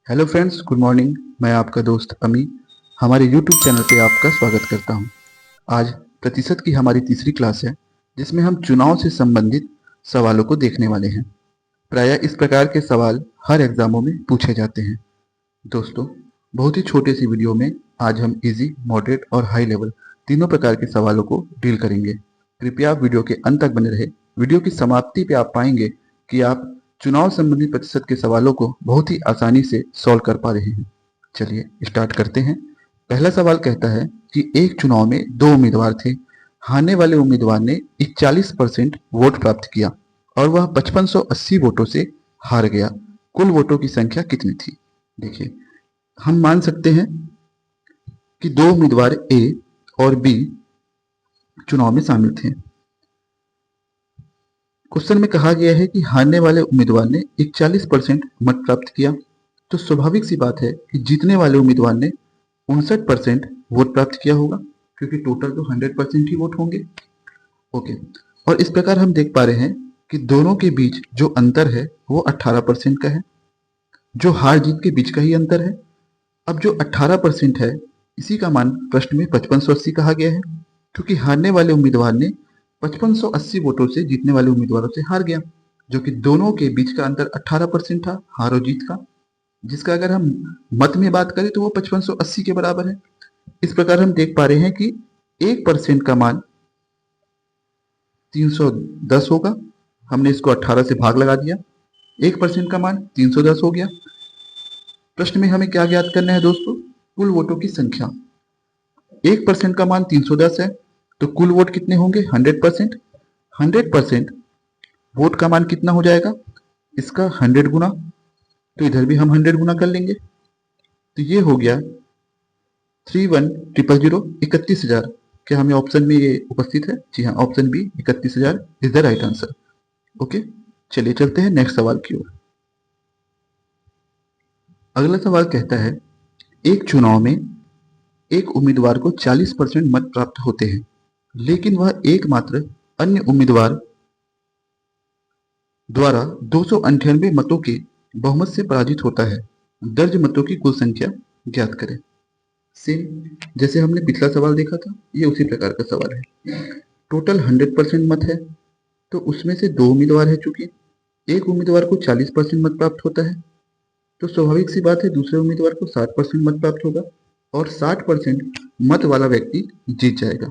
Hello friends, good morning. मैं आपका दोस्त अमी हमारे यूट्यूब चैनल पे आपका स्वागत करता हूँ। आज प्रतिशत की हमारी तीसरी क्लास है, जिसमें हम चुनाव से संबंधित सवालों को देखने वाले हैं। प्रायः इस प्रकार के सवाल हर एग्जामों में पूछे जाते हैं। दोस्तों, बहुत ही छोटे सी वीडियो में आज हम इजी, मॉडरेट और हाई लेवल तीनों प्रकार के सवालों को डील करेंगे। कृपया आप वीडियो के अंत तक बने रहे। वीडियो की समाप्ति पे आप पाएंगे कि आप चुनाव संबंधी प्रतिशत के सवालों को बहुत ही आसानी से सॉल्व कर पा रहे हैं। चलिए स्टार्ट करते हैं। पहला सवाल कहता है कि एक चुनाव में दो उम्मीदवार थे। हारने वाले उम्मीदवार ने 41% वोट प्राप्त किया और वह 5580 वोटों से हार गया। कुल वोटों की संख्या कितनी थी? देखिए, हम मान सकते हैं कि दो उम्मीदवार ए और बी चुनाव में शामिल थे। क्वेश्चन में कहा गया है कि हारने वाले उम्मीदवार ने 41% मत प्राप्त किया, तो स्वाभाविक सी बात है कि जीतने वाले उम्मीदवार ने 59% वोट प्राप्त किया होगा, क्योंकि टोटल तो 100% ही वोट होंगे। ओके, और इस प्रकार हम देख पा रहे हैं कि दोनों के बीच जो अंतर है वो 18% का है, जो हार जीत के बीच का ही अंतर है। अब जो 18% है, इसी का मान प्रश्न में 5580 कहा गया है, क्योंकि हारने वाले उम्मीदवार ने 5580 वोटों से जीतने वाले उम्मीदवारों से हार गया, जो कि दोनों के बीच का अंतर 18% था, हार और जीत का, जिसका अगर हम मत में बात करें तो वो 5580 के बराबर है। इस प्रकार हम देख पा रहे हैं कि 1% का मान 310 होगा। हमने इसको 18 से भाग लगा दिया, 1% का मान 310 हो गया। प्रश्न में हमें क्या ज्ञात करना है दोस्तों? कुल वोटों की संख्या। 1% का मान 310 है, तो कुल वोट कितने होंगे? 100%। 100% वोट का मान कितना हो जाएगा? इसका 100 गुना, तो इधर भी हम 100 गुना कर लेंगे, तो ये हो गया 31,000 31,000। क्या हमें ऑप्शन में ये उपस्थित है? जी हाँ, option B 31,000 is the right answer. Okay, चलिए चलते हैं नेक्स्ट सवाल की ओर। अगला सवाल कहता है, एक चुनाव में एक उम्मीदवार को 40% मत प्राप्त होते हैं, लेकिन वह एकमात्र अन्य उम्मीदवार द्वारा 298 मतों के बहुमत से पराजित होता है। दर्ज मतों की कुल संख्या ज्ञात करें। सेम जैसे हमने पिछला सवाल देखा था, ये उसी प्रकार का सवाल है। टोटल 100% मत है, तो उसमें से दो उम्मीदवार है, चूंकि एक उम्मीदवार को 40% मत प्राप्त होता है, तो स्वाभाविक सी बात है दूसरे उम्मीदवार को 60% मत प्राप्त होगा और 60% मत वाला व्यक्ति जीत जाएगा।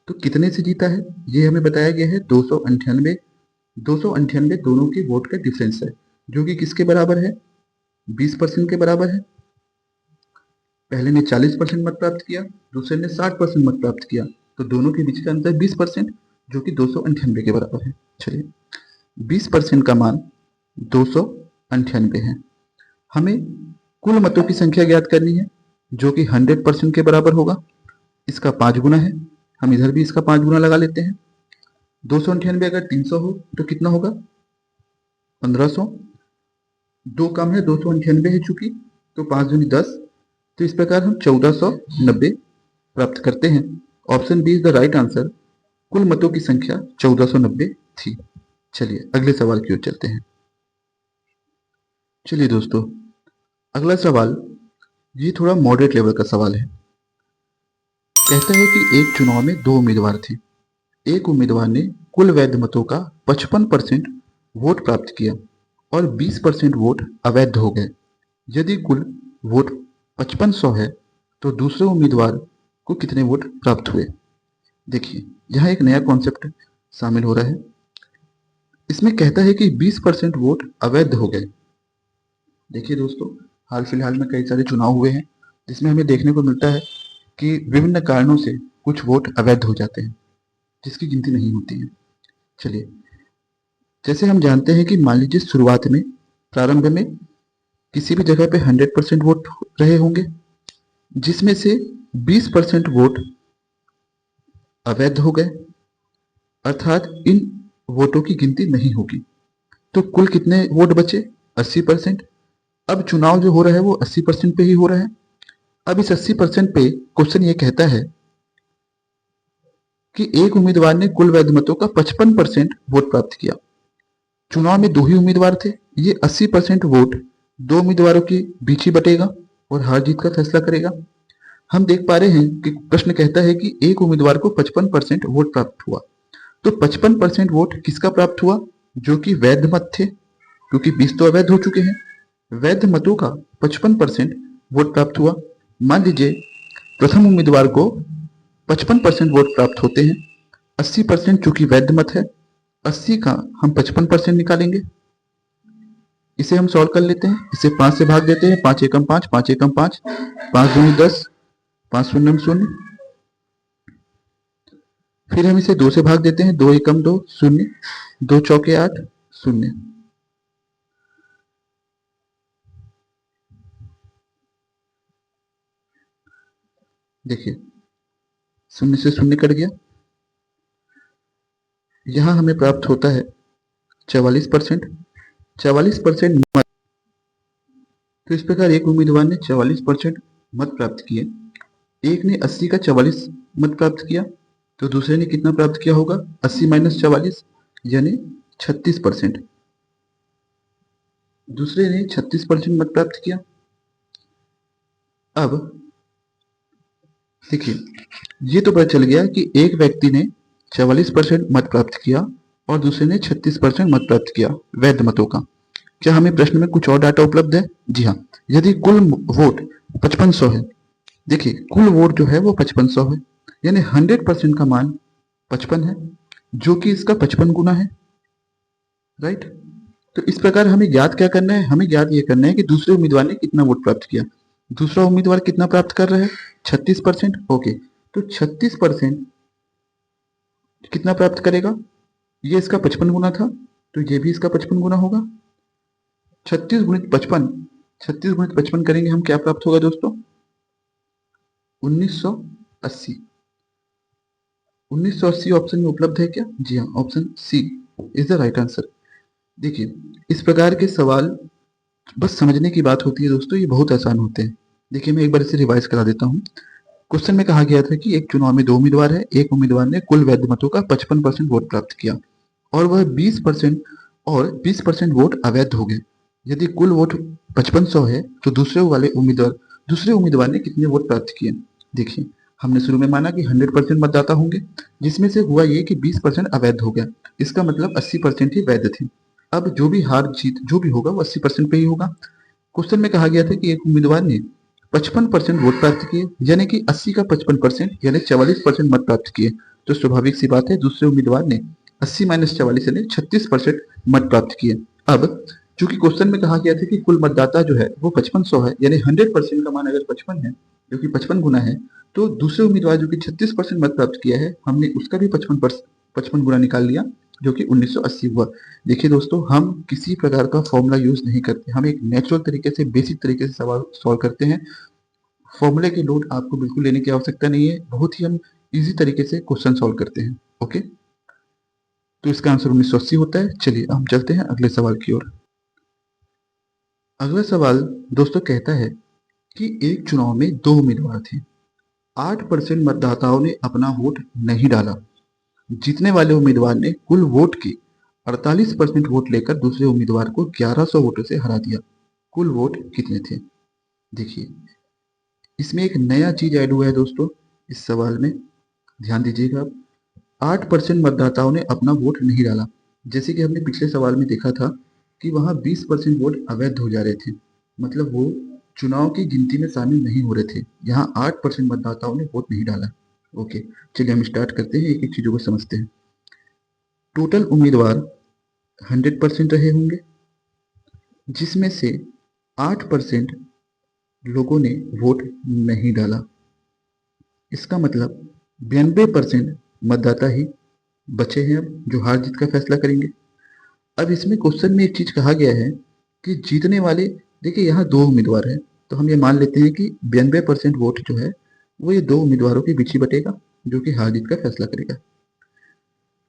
तो कितने से जीता है ये हमें बताया गया है, 298। 298 दोनों के वोट का डिफरेंस है, जो कि किसके बराबर है? 20% के बराबर है। पहले ने 40% मत प्राप्त किया, दूसरे ने 60% मत प्राप्त किया, तो दोनों के बीच का अंतर 20%, जो कि 298 के बराबर है। चलिए, 20% का मान 298 है। हमें कुल मतों की संख्या ज्ञात करनी है, जो कि 100% के बराबर होगा। इसका 5 गुना है, हम इधर भी इसका 5 गुना लगा लेते हैं। 298 अगर 300 हो तो कितना होगा? 1500। दो कम है, 298 है चूंकि, तो 5 दूनी 10, तो इस प्रकार हम 1490 प्राप्त करते हैं। Option B is the right answer. कुल मतों की संख्या 1490 थी। चलिए अगले सवाल की ओर चलते हैं। चलिए दोस्तों, अगला सवाल ये थोड़ा मॉडरेट लेवल का सवाल है। कहता है कि एक चुनाव में दो उम्मीदवार थे। एक उम्मीदवार ने कुल वैध मतों का 55% वोट प्राप्त किया और 20% वोट अवैध हो गए। यदि कुल वोट 5500 है, तो दूसरे उम्मीदवार को कितने वोट प्राप्त हुए? देखिए, यहाँ एक नया कॉन्सेप्ट शामिल हो रहा है। इसमें कहता है कि 20% वोट अवैध हो गए। देखिए दोस्तों, हाल फिलहाल में कई सारे चुनाव हुए हैं, जिसमें हमें देखने को मिलता है कि विभिन्न कारणों से कुछ वोट अवैध हो जाते हैं, जिसकी गिनती नहीं होती है। चलिए, जैसे हम जानते हैं कि मान लीजिए शुरुआत में, प्रारंभ में किसी भी जगह पे 100% वोट रहे होंगे, जिसमें से 20% वोट अवैध हो गए, अर्थात इन वोटों की गिनती नहीं होगी। तो कुल कितने वोट बचे? 80%। अब चुनाव जो हो रहा है वो 80% पे ही हो रहा है। अब इस 80% पे क्वेश्चन ये कहता है कि एक उम्मीदवार ने कुल वैध मतों का 55% वोट प्राप्त किया। चुनाव में दो ही उम्मीदवार थे, ये 80% वोट दो उम्मीदवारों के बीच ही बटेगा और हार जीत का फैसला करेगा। हम देख पा रहे हैं कि प्रश्न कहता है कि एक उम्मीदवार को 55% वोट प्राप्त हुआ। तो 55% वोट किसका प्राप्त हुआ? जो कि वैध मत थे, क्योंकि 20 तो अवैध हो चुके हैं। वैध मतों का 55% वोट प्राप्त हुआ। मान लीजिए प्रथम उम्मीदवार को 55% वोट प्राप्त होते हैं। 80% चूंकि वैध मत है, 80 का हम 55% निकालेंगे। इसे हम सॉल्व कर लेते हैं। इसे 5 से भाग देते हैं। 5 एकम 5, 5 एकम 5, 5 दूनी 10, 5 शून्यम 0। फिर हम इसे 2 से भाग देते हैं। 2 एकम 2, 0, 2 चौके 8, 0। देखिए 0 से 0 कट गया। यहां हमें प्राप्त होता है 44%। 44% मत। तो इस प्रकार एक उम्मीदवार ने 44% मत प्राप्त किए। एक ने 80 का 44 मत प्राप्त किया, तो दूसरे ने कितना प्राप्त किया होगा? 80 माइनस 44 यानी 36%। दूसरे ने 36% मत प्राप्त किया। अब देखिए ये तो पता चल गया कि एक व्यक्ति ने 44% मत प्राप्त किया और दूसरे ने 36% मत प्राप्त किया वैध मतों का। क्या हमें प्रश्न में कुछ और डाटा उपलब्ध है? जी हाँ। यदि कुल वोट 5500 है, देखिए कुल वोट जो है वो 5500 है, यानी 100% का मान 55 है, जो कि इसका 55 गुना है। राइट। तो इस प्रकार हमें ज्ञात क्या करना है? हमें ज्ञात ये करना है कि दूसरे उम्मीदवार ने कितना वोट प्राप्त किया। दूसरा उम्मीदवार कितना प्राप्त कर रहा है? 36%। ओके, तो 36% कितना प्राप्त करेगा? ये इसका 55 गुना था, तो ये भी इसका 55 गुना होगा। 36 गुणित 55, 36 गुणित 55 करेंगे हम, क्या प्राप्त होगा दोस्तों? 1980। 1980 ऑप्शन में उपलब्ध है क्या? जी हाँ, option C is the right answer. देखिए इस प्रकार के सवाल बस समझने की बात होती है दोस्तों, ये बहुत आसान होते हैं। देखिए मैं एक बार इसे रिवाइज करा देता हूँ। क्वेश्चन में कहा गया था कि एक चुनाव में दो उम्मीदवार है। एक उम्मीदवार ने कुल वैध मतों का 55% वोट प्राप्त किया और वह 20% और 20% वोट अवैध हो गए। यदि कुल वोट 5500 है तो दूसरे उम्मीदवार ने कितने वोट प्राप्त किए? देखिए हमने शुरू में माना कि 100% मतदाता होंगे, जिसमें से हुआ ये कि 20% अवैध हो गया। इसका मतलब 80% ही वैध थे। अब जो भी हार जीत जो भी होगा वो 80% पे ही होगा। क्वेश्चन में कहा गया था कि एक उम्मीदवार ने 55% वोट प्राप्त किए, यानी कि 80 का 55% यानी 44% मत प्राप्त किए। तो स्वाभाविक सी बात है दूसरे उम्मीदवार ने 80 माइनस 44 यानी 36% मत प्राप्त किए। अब चूंकि क्वेश्चन में कहा गया था कि कुल मतदाता जो है वो 5500 है, यानी 100% का मान अगर 55 है, जो कि 55 गुना है, तो दूसरे उम्मीदवार जो कि 36% मत प्राप्त किया है, हमने उसका भी 55 गुना निकाल लिया, जो कि 1980 हुआ। देखिए दोस्तों हम किसी प्रकार का फॉर्मूला यूज नहीं करते, हम एक नेचुरल तरीके से बेसिक तरीके से सवाल सॉल्व करते हैं। फॉर्मूले की लोड आपको बिल्कुल लेने की आवश्यकता नहीं है, बहुत ही हम इजी तरीके से क्वेश्चन सॉल्व करते हैं। ओके, तो इसका आंसर 1980 होता है। चलिए हम चलते हैं अगले सवाल की ओर। अगला सवाल दोस्तों कहता है कि एक चुनाव में दो उम्मीदवार थे। 8% मतदाताओं ने अपना वोट नहीं डाला। जीतने वाले उम्मीदवार ने कुल वोट के 48% वोट लेकर दूसरे उम्मीदवार को 1100 वोटों से हरा दिया। कुल वोट कितने थे? देखिए इसमें एक नया चीज ऐड हुआ है दोस्तों इस सवाल में, ध्यान दीजिएगा आप। 8% मतदाताओं ने अपना वोट नहीं डाला। जैसे कि हमने पिछले सवाल में देखा था कि वहां 20% वोट अवैध हो जा रहे थे, मतलब वो चुनाव की गिनती में शामिल नहीं हो रहे थे। यहाँ 8% मतदाताओं ने वोट नहीं डाला। ओके, चलिए हम स्टार्ट करते हैं, एक एक चीजों को समझते हैं। टोटल उम्मीदवार 100% रहे होंगे, जिसमें से 8% लोगों ने वोट नहीं डाला। इसका मतलब 92% मतदाता ही बचे हैं अब, जो हार जीत का फैसला करेंगे। अब इसमें क्वेश्चन में एक चीज कहा गया है कि जीतने वाले, देखिए यहाँ दो उम्मीदवार हैं, तो हम ये मान लेते हैं कि 92% वोट जो है वो ये दो उम्मीदवारों के बीच ही बटेगा, जो कि हार जीत का फैसला करेगा।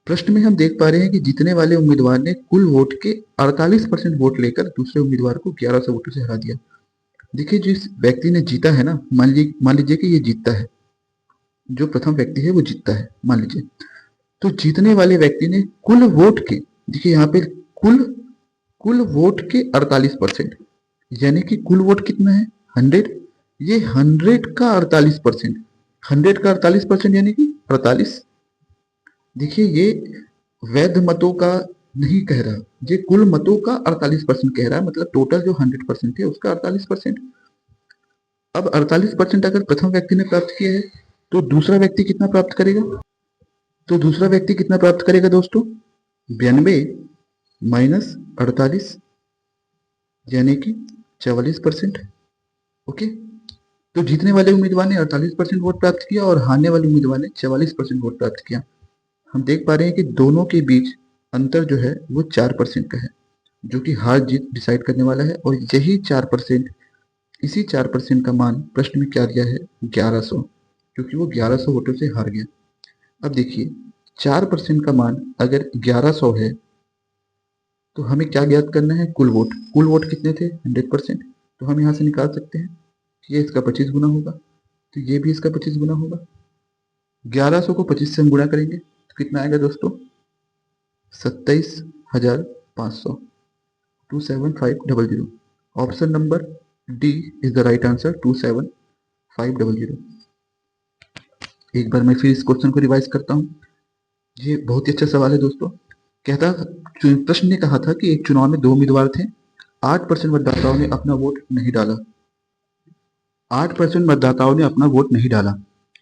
प्रश्न में हम देख पा रहे हैं कि जीतने वाले उम्मीदवार ने कुल वोट के 48% वोट लेकर दूसरे उम्मीदवार को 1100 वोटों से हरा दिया। देखिए जिस व्यक्ति ने जीता है ना, मान लीजिए कि ये जीतता है, जो प्रथम व्यक्ति है वो जीतता है मान लीजिए, तो जीतने वाले व्यक्ति ने कुल वोट के, देखिए यहाँ पे कुल कुल वोट के 48%, यानी कि कुल वोट कितना है 100। ये 100 का 48%, 100 का 48% यानी कि 48। देखिए ये वैध मतों का नहीं कह रहा, ये कुल मतों का 48% कह रहा है, मतलब टोटल जो 100% है उसका 48%। अब 48% अगर प्रथम व्यक्ति ने प्राप्त किया है तो दूसरा व्यक्ति कितना प्राप्त करेगा? तो दूसरा व्यक्ति कितना प्राप्त करेगा दोस्तों? 92 माइनस 48 यानी कि 44%। ओके, तो जीतने वाले उम्मीदवार ने 48% वोट प्राप्त किया और हारने वाले उम्मीदवार ने 44% वोट प्राप्त किया। हम देख पा रहे हैं कि दोनों के बीच अंतर जो है वो 4% का है, जो कि हार जीत डिसाइड करने वाला है। और यही 4%, इसी 4% का मान प्रश्न में क्या दिया है? 1100, क्योंकि वो 1100 वोटों से हार गया। अब देखिए 4% का मान अगर 1100 है तो हमें क्या ज्ञात करना है? कुल वोट। कुल वोट कितने थे? 100%। तो हम यहाँ से निकाल सकते हैं कि ये इसका 25 गुना होगा, तो ये भी इसका 25 गुना होगा। 1100 को 25 से हम गुणा करेंगे तो कितना आएगा दोस्तों? 27,500, 27500। Option number D is the right answer, 27500। एक बार मैं फिर इस क्वेश्चन को रिवाइज करता हूँ। ये बहुत ही अच्छा सवाल है दोस्तों। कहता प्रश्न ने कहा था कि एक चुनाव में 2 उम्मीदवार थे, 8% मतदाताओं ने अपना वोट नहीं डाला। 8% मतदाताओं ने अपना वोट नहीं डाला।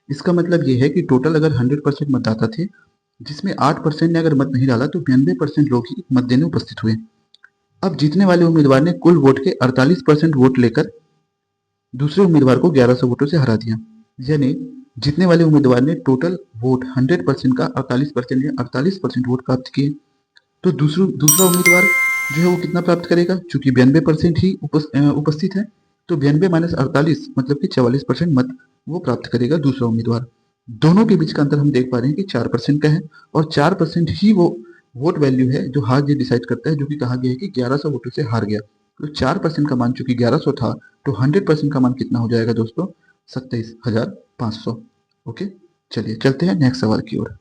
इसका मतलब ये है कि टोटल अगर 100% मतदाता थे, जिसमें 8% ने अगर मत नहीं डाला, तो 92% लोग ही मत देने उपस्थित हुए। अब जीतने वाले उम्मीदवार ने कुल वोट के 48% वोट लेकर दूसरे उम्मीदवार को 1100 वोटों से हरा दिया। यानी जीतने वाले उम्मीदवार ने टोटल वोट 100% का 48% या 48% वोट प्राप्त किए। तो दूसरा उम्मीदवार जो है वो कितना प्राप्त करेगा? चूंकि 92% ही उपस्थित है, तो 92 माइनस 48 मतलब कि 44% मत वो प्राप्त करेगा दूसरा उम्मीदवार। दोनों के बीच का अंतर हम देख पा रहे हैं कि 4% का है, और 4% ही वो वोट वैल्यू है जो हार जीत डिसाइड करता है, जो कि कहा गया है कि 1100 वोटों से हार गया। तो 4% का मान चूंकि 1100 था, तो 100% का मान कितना हो जाएगा दोस्तों? 27,500। ओके, चलिए चलते हैं नेक्स्ट सवाल की ओर।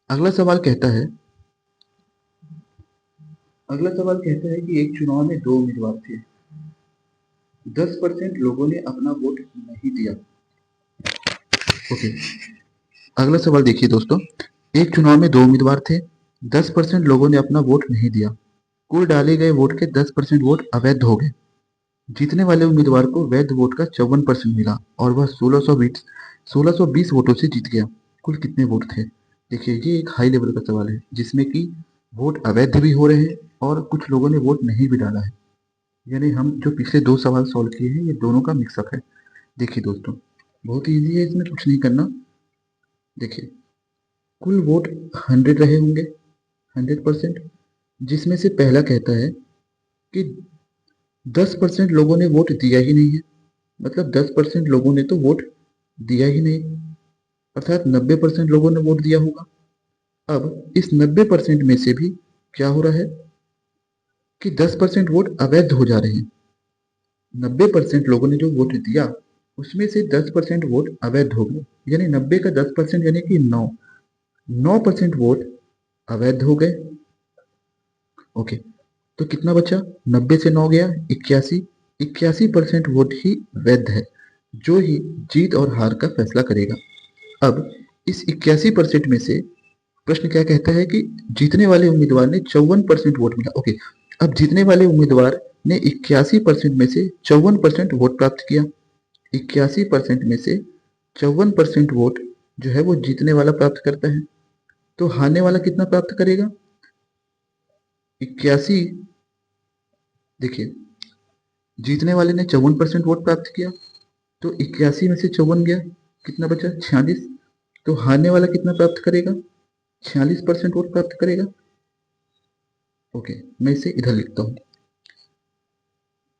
अगला सवाल कहता है कि एक चुनाव में 2 उम्मीदवार थे, 10% लोगों ने अपना वोट नहीं दिया। ओके, अगला सवाल देखिए दोस्तों। एक चुनाव में 2 उम्मीदवार थे, 10% लोगों ने अपना वोट नहीं दिया। कुल डाले गए वोट के 10% वोट अवैध हो गए। जीतने वाले उम्मीदवार को वैध वोट का 54% मिला और वह 1620 वोटों से जीत गया। कुल कितने वोट थे? देखिए ये एक हाई लेवल का सवाल है, जिसमें कि वोट अवैध भी हो रहे हैं और कुछ लोगों ने वोट नहीं भी डाला है। यानी हम जो पिछले 2 सवाल सॉल्व किए हैं, ये दोनों का मिक्सअप है। देखिए दोस्तों, बहुत ईजी है, इसमें कुछ नहीं करना। देखिए कुल वोट 100 रहे होंगे, 100%, जिसमें से पहला कहता है कि 10% लोगों ने वोट दिया ही नहीं है। मतलब 10% लोगों ने तो वोट दिया ही नहीं, अर्थात 90% लोगों ने वोट दिया होगा। अब इस 90% में से भी क्या हो रहा है कि 10% वोट अवैध हो जा रहे हैं। 90% लोगों ने जो वोट दिया उसमें से 10% वोट अवैध हो गए, यानी 90 का 10% यानी कि 9% वोट अवैध हो गए। ओके, तो कितना बचा? 90 से 9 गया 81, 81% वोट ही वैध है, जो ही जीत और हार का फैसला करेगा। अब इस 81% में से प्रश्न क्या कहता है कि जीतने वाले उम्मीदवार ने 54% वोट मिला। ओके, अब जीतने वाले उम्मीदवार ने 81% में से 54% वोट प्राप्त किया। 81% में से 54% वोट जो है वो जीतने वाला प्राप्त करता है। तो हारने वाला कितना प्राप्त करेगा? 81। देखिए जीतने वाले ने 54% वोट प्राप्त किया, तो 81 में से 54 गया, कितना बचा? 46। तो हारने वाला कितना प्राप्त करेगा? 46% वोट प्राप्त करेगा। ओके, मैं इसे इधर लिखता हूँ।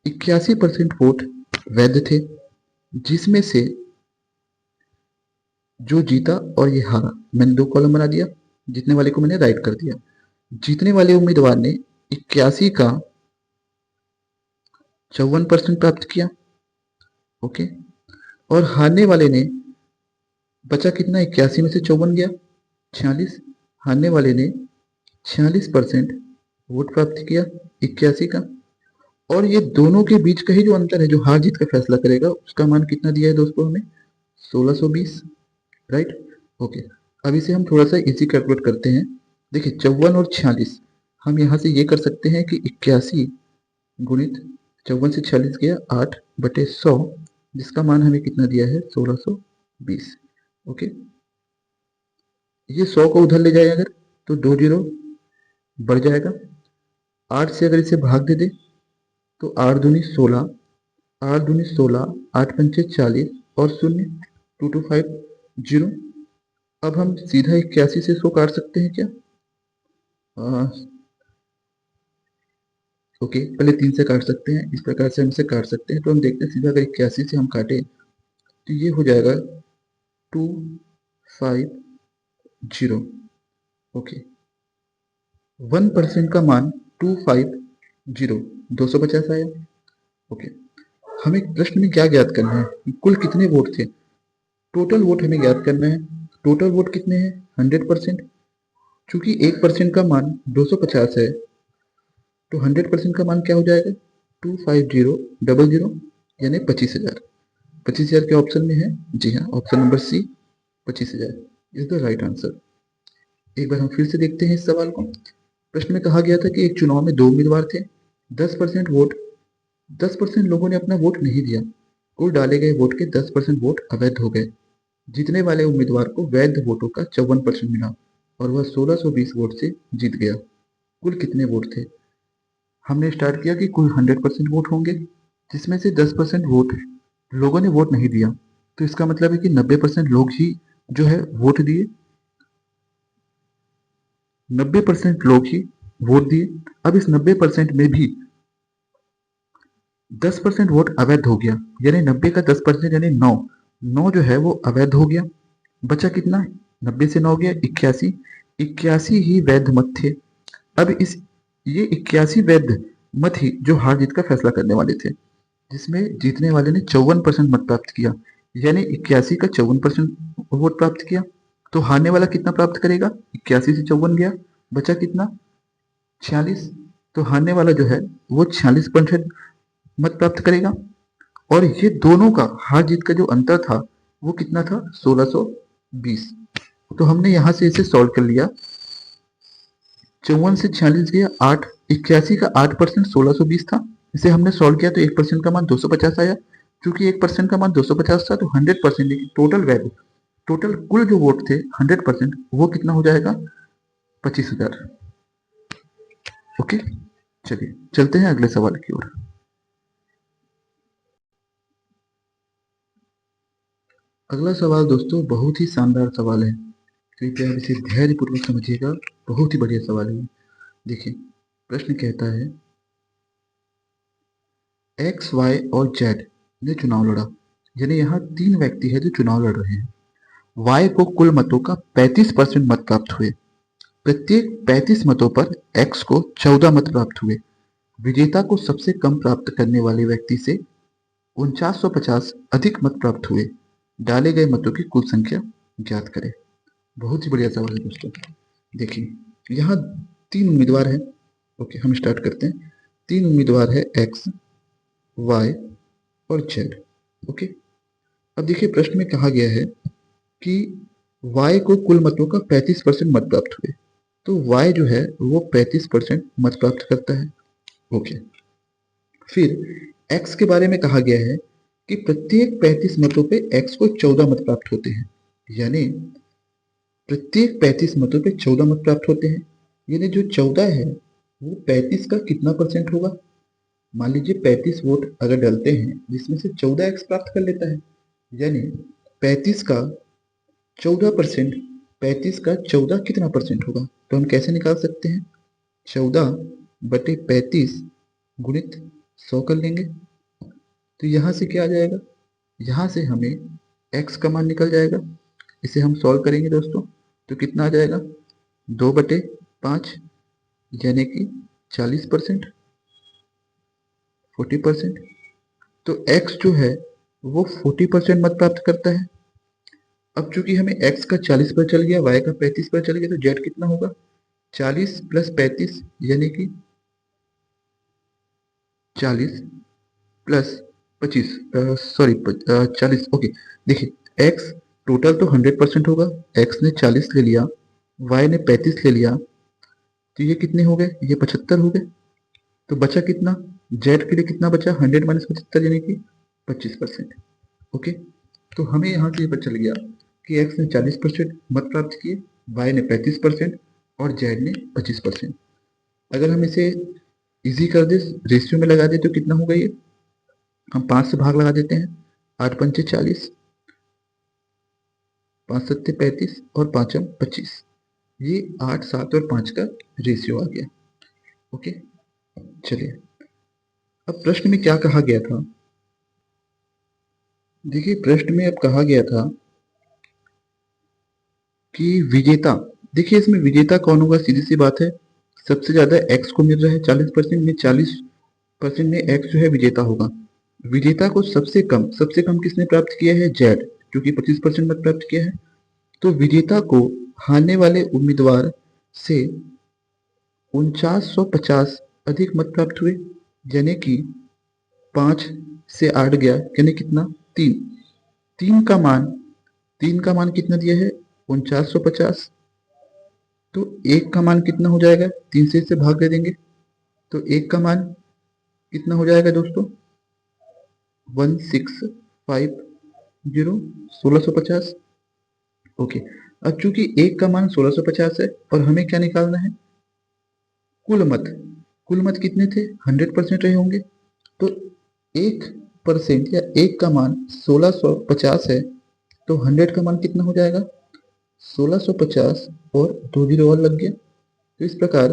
81% वोट वैध थे, जिसमें से जो जीता और ये हारा, मैंने 2 कॉलम बना दिया, जीतने वाले को मैंने राइट कर दिया। जीतने वाले उम्मीदवार ने 81 का 54% प्राप्त किया। ओके, और हारने वाले ने बचा कितना? 81 में से 54 गया 46। हारने वाले ने 46% वोट प्राप्त किया 81 का। और ये दोनों के बीच का ही जो अंतर है, जो हार जीत का फैसला करेगा, उसका मान कितना दिया है दोस्तों हमें? 1620, राइट। ओके, अब इसे हम थोड़ा सा इजी कैलकुलेट करते हैं। देखिए 54 और 46, हम यहाँ से ये कर सकते हैं कि 81 गुणित 54 से 46 गया 8/100, जिसका मान हमें कितना दिया है? 1620। ओके, ये 100 को उधर ले जाए अगर, तो 2 जीरो बढ़ जाएगा। 8 से अगर इसे भाग दे दे तो 8 दूनी 16, 8 दूनी 16, 8 पंचे 40 और शून्य, 2250। अब हम सीधा 81 से 100 काट सकते हैं क्या? ओके, पहले 3 से काट सकते हैं, इस प्रकार से हम इसे काट सकते हैं। तो हम देखते हैं सीधा अगर 81 से हम काटे तो ये हो जाएगा 250। ओके, 1% का मान 250, 250 आया। ओके, हमें प्रश्न में क्या ज्ञात करना है? कुल कितने वोट थे? टोटल वोट हमें ज्ञात करना है। टोटल वोट कितने हैं? 100%। चूंकि 1% का मान 250 है, तो 100% का मान क्या हो जाएगा? 25000, यानी 25,000। 25,000 के ऑप्शन में है? जी हाँ, option number C, 25,000 is the right answer. एक बार हम फिर से देखते हैं इस सवाल को। प्रश्न में कहा गया था कि एक चुनाव में 2 उम्मीदवार थे। 10% वोट 10% लोगों ने अपना वोट नहीं दिया। कुल डाले गए वोट के 10% वोट अवैध हो गए। जीतने वाले उम्मीदवार को वैध वोटों का 54% मिला और वह 1620 वोट से जीत गया। कुल कितने वोट थे? हमने स्टार्ट किया कि कुल 100% वोट होंगे, जिसमें से 10% वोट लोगों ने वोट नहीं दिया। तो इसका मतलब है कि 90% लोग ही जो है वोट दिए। 90% लोग ही वोट दिए। अब इस 90% में भी 10% वोट अवैध हो गया, यानी 90 का 10% यानी 9, 9 जो है वो अवैध हो गया। बचा कितना? 90 से 9 गया 81, 81 ही वैध मत थे। अब इस ये 81 वैध मत ही जो हार जीत का फैसला करने वाले थे, जिसमें जीतने वाले ने 54% मत प्राप्त किया, यानी 81 का 54% वोट प्राप्त किया। तो हारने वाला कितना प्राप्त करेगा? 81 से 54 गया, बचा कितना? 46। तो हारने वाला जो है वो 46% मत प्राप्त करेगा। और ये दोनों का हार जीत का जो अंतर था वो कितना था? 1620। तो हमने यहां से इसे सॉल्व कर लिया। 54 से 46 गया 8, 81 का 8% 1620 था। इसे हमने सॉल्व किया तो 1% का मान 250 आया। क्योंकि 1% का मान 250 था तो 100% टोटल वैल्यू, टोटल कुल जो वोट थे 100% वो कितना हो जाएगा? 25,000। ओके, चलिए चलते हैं अगले सवाल की ओर। अगला सवाल दोस्तों बहुत ही शानदार सवाल है, कृपया आप इसे धैर्यपूर्वक समझिएगा। बहुत ही बढ़िया सवाल है। देखिए प्रश्न कहता है एक्स वाई और जेड ने चुनाव लड़ा, यानी यहाँ 3 व्यक्ति है जो चुनाव लड़ रहे हैं। वाई को कुल मतों का 35% मत प्राप्त हुए। प्रत्येक 35 मतों पर एक्स को 14 मत प्राप्त हुए। विजेता को सबसे कम प्राप्त करने वाले व्यक्ति से 4950 अधिक मत प्राप्त हुए। डाले गए मतों की कुल संख्या ज्ञात करें। बहुत ही बढ़िया सवाल है दोस्तों। देखिए यहाँ 3 उम्मीदवार हैं। ओके, हम स्टार्ट करते हैं। 3 उम्मीदवार है एक्स, वाई और जेड। ओके, अब देखिए प्रश्न में कहा गया है कि y को कुल मतों का 35% मत प्राप्त हुए। तो y जो है वो 35% मत प्राप्त करता है। ओके, फिर x के बारे में कहा गया है कि प्रत्येक 35 मतों पे x को 14 मत प्राप्त होते हैं, यानी प्रत्येक 35 मतों पे 14 मत प्राप्त होते हैं। यानी जो 14 है वो 35 का कितना परसेंट होगा? मान लीजिए 35 वोट अगर डलते हैं जिसमें से 14 एक्स प्राप्त कर लेता है, यानी 35 का 14%, 35 का 14 कितना परसेंट होगा? तो हम कैसे निकाल सकते हैं? 14/35 गुणित 100 कर लेंगे। तो यहाँ से क्या आ जाएगा? यहाँ से हमें x का मान निकल जाएगा। इसे हम सॉल्व करेंगे दोस्तों, तो कितना आ जाएगा? 2/5, यानी कि 40%, 40%। तो x जो है वो 40% मत प्राप्त करता है। अब चूंकि हमें x का 40 पर चल गया, y का 35 पर चल गया, तो z कितना होगा? 40 प्लस 35 यानी कि 40 प्लस 25, सॉरी 40, ओके। देखिए एक्स टोटल तो 100% होगा, एक्स ने 40 ले लिया, वाई ने 35 ले लिया, तो ये कितने हो गए, ये 75 हो गए। तो बचा कितना, जेड के लिए कितना बचा, 100 माइनस 75 यानी कि 25%। ओके, तो हमें यहाँ से ये पता चल गया कि एक्स ने 40% मत प्राप्त किए, वाई ने 35% और जेड ने 25%। अगर हम इसे इजी कर दे, रेशियो में लगा दे, तो कितना होगा ये, हम 5 से भाग लगा देते हैं, 8 पंचे 40, 5 सत्ते 35 और 5 25। ये 8, 7 और 5 का रेशियो आ गया। ओके, चलिए अब प्रश्न में क्या कहा गया था। देखिए प्रश्न में अब कहा गया था कि विजेता, देखिए इसमें विजेता कौन होगा, सीधी सी बात है, सबसे ज्यादा एक्स को मिल रहा है 40% में, 40% में एक्स जो है विजेता होगा। विजेता को सबसे कम किसने प्राप्त किया है, जेड, क्योंकि 25% मत प्राप्त किया है। तो विजेता को हारने वाले उम्मीदवार से 4950 अधिक मत प्राप्त हुए, यानी कि 5 से 8 गया, यानी कितना, 3। तीन का मान तीन का मान कितना दिया है, 4950। तो एक का मान कितना हो जाएगा, 3 से इसे भाग दे देंगे, तो एक का मान कितना हो जाएगा दोस्तों, 1650, 1650। ओके, अब चूंकि एक का मान 1650 है और हमें क्या निकालना है, कुल मत। कुल मत कितने थे, 100% रहे होंगे। तो 1% या एक का मान 1650 है, तो 100 का मान कितना हो जाएगा, 1650 और 2 जीरो और लग गया। तो इस प्रकार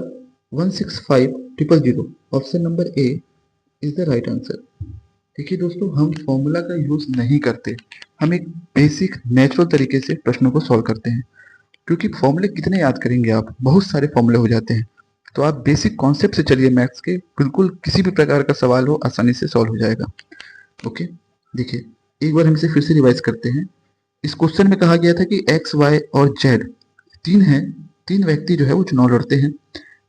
165000, option number A is the right answer. देखिए दोस्तों, हम फॉर्मूला का यूज नहीं करते, हम एक बेसिक नेचुरल तरीके से प्रश्नों को सॉल्व करते हैं, क्योंकि फॉर्मूले कितने याद करेंगे आप, बहुत सारे फॉर्मूले हो जाते हैं। तो आप बेसिक कॉन्सेप्ट से चलिए मैथ्स के, बिल्कुल किसी भी प्रकार का सवाल हो आसानी से सॉल्व हो जाएगा। ओके, देखिए एक बार हम इसे फिर से रिवाइज करते हैं। इस क्वेश्चन में कहा गया था कि एक्स, वाई और जेड तीन हैं, तीन व्यक्ति जो है वो चुनाव लड़ते हैं।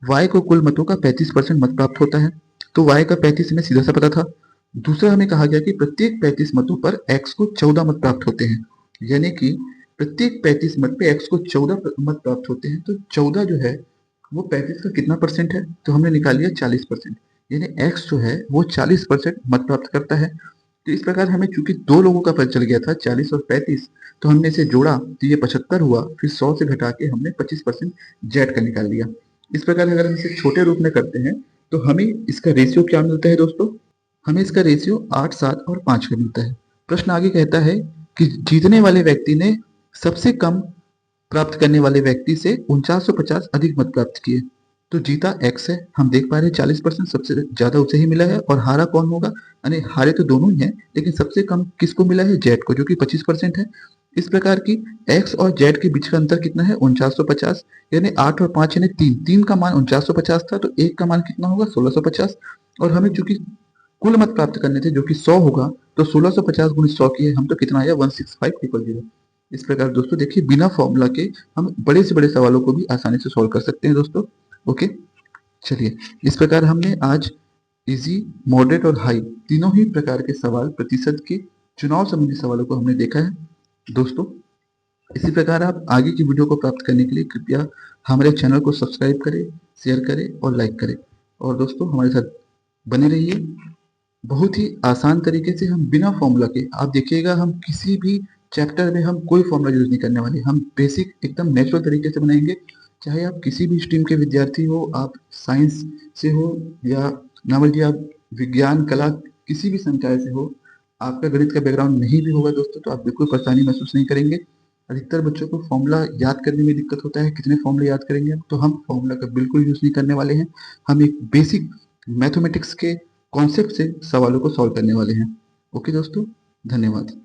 वाई को कुल मतों का 35% मत प्राप्त होता है, तो वाई का 35 हमें सीधा सा पता था। दूसरा हमें कहा गया कि प्रत्येक 35 मतों पर एक्स को 14 मत प्राप्त होते हैं, यानी कि प्रत्येक 35 मत पे एक्स को 14 मत प्राप्त होते हैं। तो 14 जो है वो 35 का कितना परसेंट है, तो हमने निकाल लिया 40%, यानी एक्स जो है वो 40% मत प्राप्त करता है। तो इस प्रकार हमें चूंकि दो लोगों का पता चल गया था, 40 और 35, तो हमने इसे जोड़ा तो ये 75 हुआ, फिर 100 से घटा के हमने 25% जेड का निकाल लिया। इस प्रकार अगर हम इसे छोटे रूप में करते हैं तो हमें इसका रेशियो क्या मिलता है दोस्तों, हमें इसका रेशियो 8, 7 और 5 का मिलता है। प्रश्न आगे कहता है कि जीतने वाले व्यक्ति ने सबसे कम प्राप्त करने वाले व्यक्ति से 4950 अधिक मत प्राप्त किए। तो जीता एक्स है, हम देख पा रहे हैं 40% सबसे ज्यादा उसे ही मिला है, और हारा कौन होगा, यानी हारे तो दोनों ही हैं, लेकिन सबसे कम किसको मिला है, जेड को, जो कि 25% है। इस प्रकार की एक्स और जेड के बीच का अंतर कितना है, 4950, यानी 8 और 5 यानी 3। 3 का मान 4950 था, तो एक का मान कितना होगा, 1650। और हमें चूंकि कुल मत प्राप्त करने थे जो कि 100 होगा, तो 1650 गुणित 100 किए हम, तो कितना आया, 165000। इस प्रकार दोस्तों देखिए, बिना फॉर्मूला के हम बड़े से बड़े सवालों को भी आसानी से सॉल्व कर सकते हैं दोस्तों। ओके, चलिए इस प्रकार हमने आज इजी, मॉडरेट और हाई तीनों ही प्रकार के सवाल, प्रतिशत के चुनाव संबंधी सवालों को हमने देखा है दोस्तों। इसी प्रकार आप आगे की वीडियो को प्राप्त करने के लिए कृपया हमारे चैनल को सब्सक्राइब करें, शेयर करें और लाइक करें, और दोस्तों हमारे साथ बने रहिए। बहुत ही आसान तरीके से हम बिना फॉर्मूला के, आप देखिएगा हम किसी भी चैप्टर में हम कोई फॉर्मूला यूज नहीं करने वाले, हम बेसिक एकदम नेचुरल तरीके से बनाएंगे। चाहे आप किसी भी स्ट्रीम के विद्यार्थी हो, आप साइंस से हो या ना लीजिए आप विज्ञान, कला, किसी भी संकाय से हो, आपका गणित का बैकग्राउंड नहीं भी होगा दोस्तों, तो आप बिल्कुल परेशानी महसूस नहीं करेंगे। अधिकतर बच्चों को फॉर्मूला याद करने में दिक्कत होता है, कितने फॉर्मूले याद करेंगे आप, तो हम फॉर्मूला का बिल्कुल यूज नहीं करने वाले हैं। हम एक बेसिक मैथमेटिक्स के कॉन्सेप्ट से सवालों को सॉल्व करने वाले हैं। ओके दोस्तों, धन्यवाद।